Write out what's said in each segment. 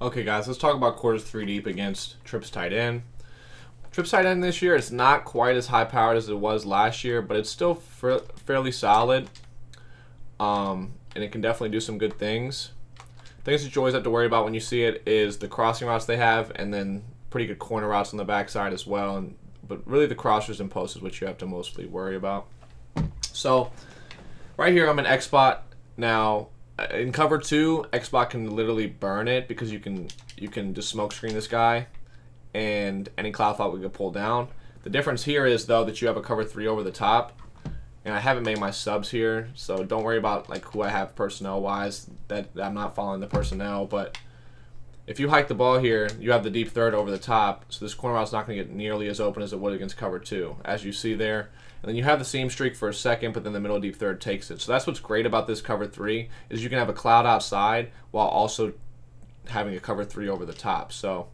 Okay, guys, let's talk about quarters 3 deep against Trips tight end. Trips tight end this year is not quite as high powered as it was last year, but it's still fairly solid, and it can definitely do some good things. Things that you always have to worry about when you see it is the crossing routes they have, and then pretty good corner routes on the backside as well. But really, the crossers and posts is what you have to mostly worry about. So, right here, I'm in X spot now. In cover 2, Xbox can literally burn it because you can just smoke screen this guy, and any cloud flop we can pull down. The difference here is though that you have a cover 3 over the top, and I haven't made my subs here, so don't worry about like who I have personnel wise. That I'm not following the personnel, but if you hike the ball here, you have the deep third over the top, so this corner route's not going to get nearly as open as it would against cover 2, as you see there. And then you have the seam streak for a second, but then the middle deep third takes it. So that's what's great about this cover 3, is you can have a cloud outside while also having a cover 3 over the top. So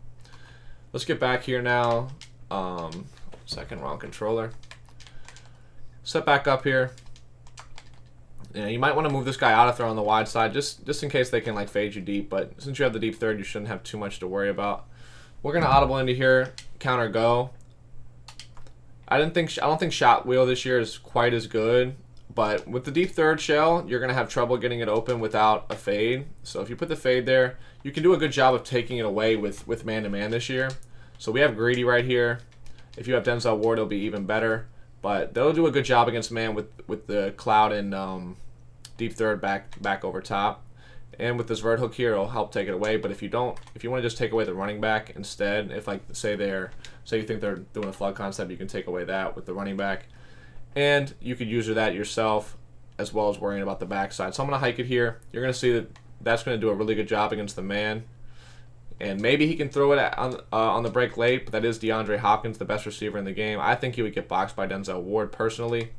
let's get back here now. Second, wrong controller. Set back up here. Yeah, you might want to move this guy out if they're on the wide side, just in case they can like fade you deep. But since you have the deep third, you shouldn't have too much to worry about. We're gonna audible into here, counter go. I don't think shot wheel this year is quite as good, but with the deep third shell, you're gonna have trouble getting it open without a fade. So if you put the fade there, you can do a good job of taking it away with man-to-man this year. So we have greedy right here. If you have Denzel Ward, it'll be even better. But they'll do a good job against man with the cloud and deep third back over top. And with this vert hook here, it'll help take it away. But if you want to just take away the running back instead, if like say you think they're doing a flood concept, you can take away that with the running back. And you could use that yourself as well as worrying about the backside. So I'm going to hike it here. You're going to see that that's going to do a really good job against the man. And maybe he can throw it on the break late, but that is DeAndre Hopkins, the best receiver in the game. I think he would get boxed by Denzel Ward personally.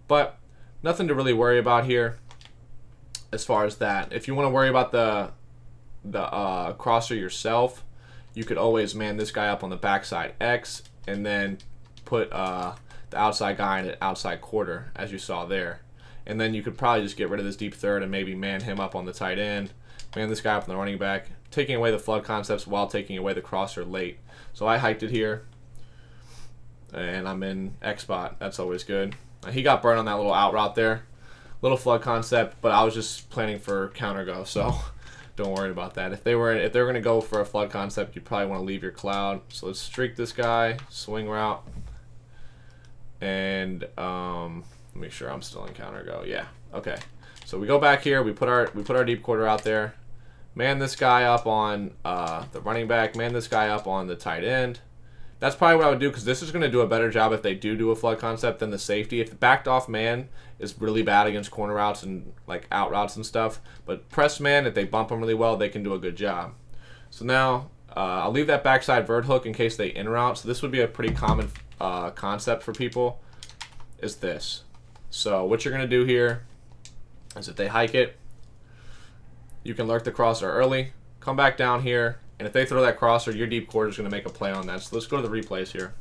But nothing to really worry about here as far as that. If you want to worry about the crosser yourself, you could always man this guy up on the backside X and then put the outside guy in an outside quarter, as you saw there. And then you could probably just get rid of this deep third and maybe man him up on the tight end, man this guy up on the running back, taking away the flood concepts while taking away the crosser late. So I hiked it here, and I'm in X spot. That's always good. He got burned on that little out route there. Little flood concept, but I was just planning for counter go, so don't worry about that. If they were going to go for a flood concept, you'd probably want to leave your cloud. So let's streak this guy, swing route, and make sure I'm still in counter go. Yeah, okay. So we go back here. We put our deep quarter out there. Man this guy up on the running back. Man this guy up on the tight end. That's probably what I would do, because this is going to do a better job if they do a flood concept than the safety. If the backed off man is really bad against corner routes and like out routes and stuff, but press man, if they bump them really well, they can do a good job. So now I'll leave that backside vert hook in case they in route. So this would be a pretty common concept for people, is this. So what you're going to do here is if they hike it, you can lurk the crosser early, come back down here, and if they throw that crosser, your deep quarter is going to make a play on that. So let's go to the replays here.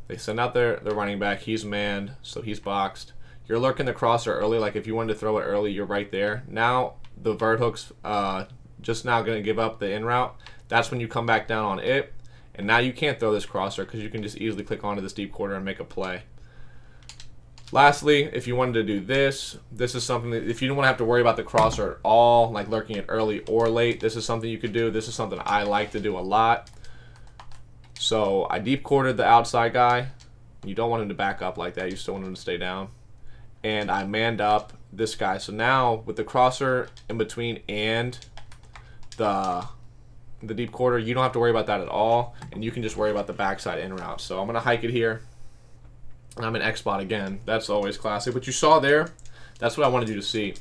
They send out their running back. He's manned, so he's boxed. You're lurking the crosser early. Like if you wanted to throw it early, you're right there. Now the vert hook's just now going to give up the in route. That's when you come back down on it. And now you can't throw this crosser because you can just easily click onto this deep quarter and make a play. Lastly, if you wanted to do this is something that if you don't want to have to worry about the crosser at all, like lurking it early or late, this is something you could do. This is something I like to do a lot. So I deep quartered the outside guy. You don't want him to back up like that. You still want him to stay down. And I manned up this guy. So now with the crosser in between and the deep quarter, you don't have to worry about that at all. And you can just worry about the backside in route. So I'm going to hike it here. And I'm in X spot again. That's always classic. But you saw there, that's what I wanted you to see.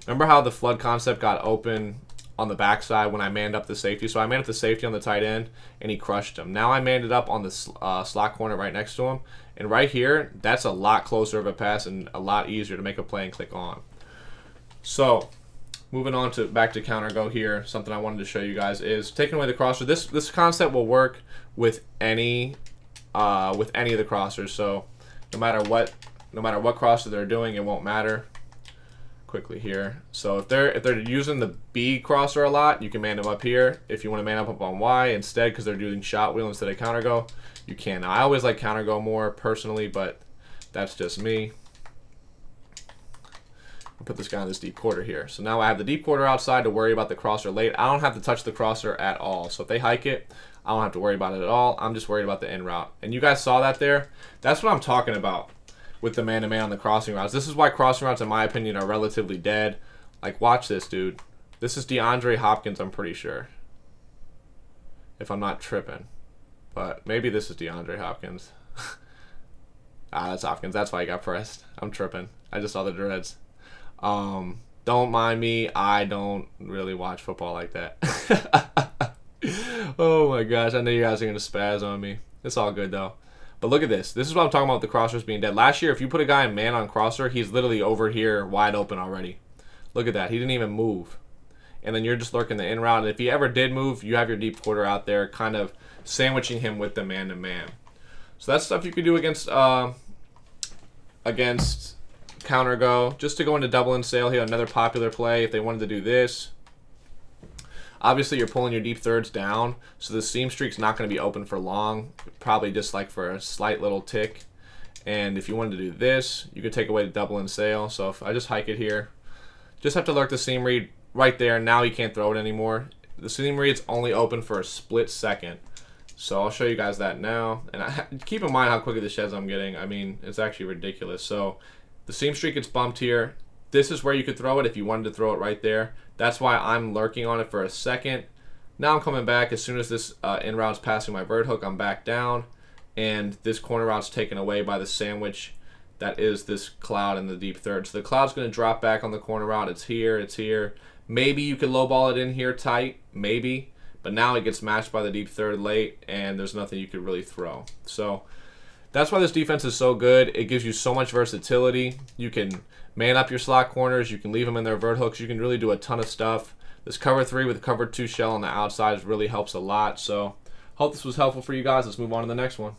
Remember how the flood concept got open on the backside when I manned up the safety? So I manned up the safety on the tight end, and he crushed him. Now I manned it up on the slot corner right next to him. And right here, that's a lot closer of a pass and a lot easier to make a play and click on. So moving on to back to counter go here, something I wanted to show you guys is taking away the crosser. This concept will work with any of the crossers. So no matter what crosser they're doing, it won't matter. quickly here. So if they're using the B crosser a lot, you can man them up here. If you want to man up on Y instead, because they're doing shot wheel instead of counter go, you can. Now, I always like counter go more personally, but that's just me. I'll put this guy in this deep quarter here. So now I have the deep quarter outside to worry about the crosser late. I don't have to touch the crosser at all. So if they hike it, I don't have to worry about it at all. I'm just worried about the in route. And you guys saw that there. That's what I'm talking about with the man-to-man on the crossing routes. This is why crossing routes, in my opinion, are relatively dead. Like, watch this, dude. This is DeAndre Hopkins, I'm pretty sure. If I'm not tripping. But maybe this is DeAndre Hopkins. That's Hopkins. That's why he got pressed. I'm tripping. I just saw the dreads. Don't mind me. I don't really watch football like that. Oh my gosh. I know you guys are going to spaz on me. It's all good, though. But look at this. This is what I'm talking about with the crossers being dead. Last year, if you put a guy in man on crosser, he's literally over here wide open already. Look at that. He didn't even move. And then you're just lurking the in route. And if he ever did move, you have your deep quarter out there kind of sandwiching him with the man-to-man. So that's stuff you could do against counter go. Just to go into double and sail here, another popular play if they wanted to do this. Obviously, you're pulling your deep thirds down, so the seam streak's not going to be open for long, probably just like for a slight little tick. And if you wanted to do this, you could take away the double and sail. So if I just hike it here, just have to lurk the seam read right there. Now you can't throw it anymore. The seam read's only open for a split second. So I'll show you guys that now. And keep in mind how quickly the sheds I'm getting. I mean, it's actually ridiculous. So the seam streak gets bumped here. This is where you could throw it if you wanted to throw it right there. That's why I'm lurking on it for a second. Now I'm coming back. As soon as this in route's passing my vert hook, I'm back down. And this corner route's taken away by the sandwich that is this cloud in the deep third. So the cloud's going to drop back on the corner route. It's here. It's here. Maybe you could lowball it in here tight. Maybe. But now it gets matched by the deep third late, and there's nothing you could really throw. So that's why this defense is so good. It gives you so much versatility. You can man up your slot corners. You can leave them in their vert hooks. You can really do a ton of stuff. This cover 3 with cover 2 shell on the outside really helps a lot. So hope this was helpful for you guys. Let's move on to the next one.